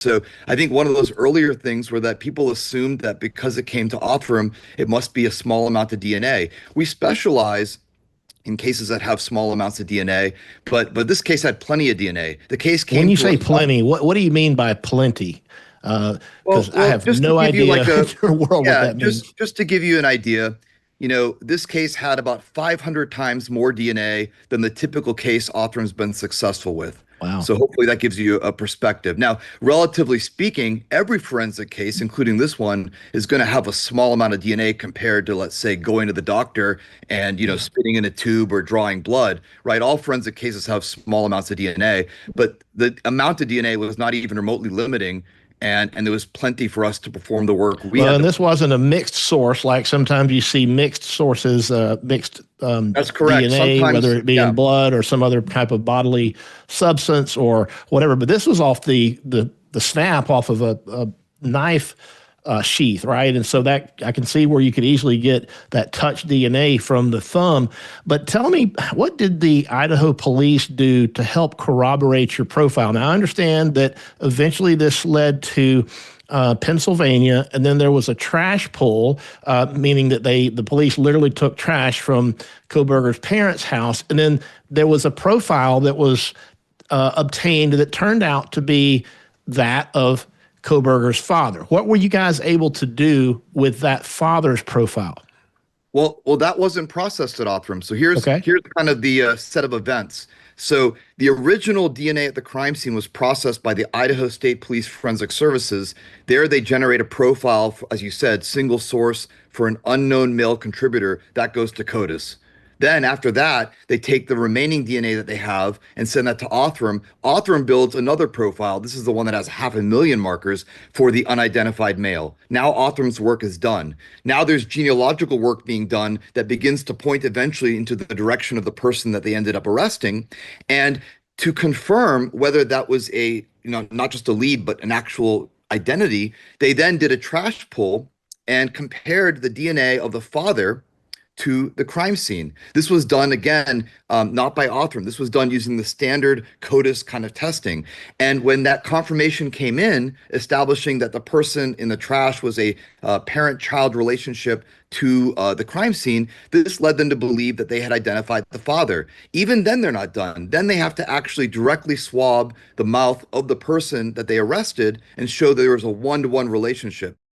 So I think one of those earlier things were that people assumed that because it came to Othram, it must be a small amount of DNA. We specialize in cases that have small amounts of DNA, but this case had plenty of DNA. The case When came you to say us. plenty, what do you mean by plenty? Because I Well, have just to no give you idea like in a, your world what yeah, that means. just to give you an idea, this case had about 500 times more DNA than the typical case Othram's been successful with. Wow. So hopefully that gives you a perspective. Now, relatively speaking, every forensic case, including this one, is going to have a small amount of DNA compared to, let's say, going to the doctor and, Yeah. spitting in a tube or drawing blood, right? All forensic cases have small amounts of DNA, but the amount of DNA was not even remotely limiting, and there was plenty for us to perform the work we Well, had and to. this wasn't a mixed source like sometimes you see mixed sources, mixed That's correct. DNA, whether Sometimes, it be in yeah. blood or some other type of bodily substance or whatever. But this was off the snap off of a knife sheath, right? And so that I can see where you could easily get that touch DNA from the thumb. But tell me, what did the Idaho police do to help corroborate your profile? Now, I understand that eventually this led to Pennsylvania, and then there was a trash pull, meaning that the police literally took trash from Kohberger's parents' house, and then there was a profile that was obtained that turned out to be that of Kohberger's father. What were you guys able to do with that father's profile? Well, that wasn't processed at Othram. So here's Okay. here's kind of the set of events. So the original DNA at the crime scene was processed by the Idaho State Police Forensic Services. There, they generate a profile, as you said, single source for an unknown male contributor that goes to CODIS. Then after that, they take the remaining DNA that they have and send that to Othram. Othram builds another profile. This is the one that has 500,000 markers for the unidentified male. Now Othram's work is done. Now there's genealogical work being done that begins to point eventually into the direction of the person that they ended up arresting. And to confirm whether that was not just a lead, but an actual identity, they then did a trash pull and compared the DNA of the father to the crime scene. This was done again, not by Othram. This was done using the standard CODIS kind of testing. And when that confirmation came in, establishing that the person in the trash was a parent-child relationship to the crime scene, this led them to believe that they had identified the father. Even then, they're not done. Then they have to actually directly swab the mouth of the person that they arrested and show there was a one-to-one relationship.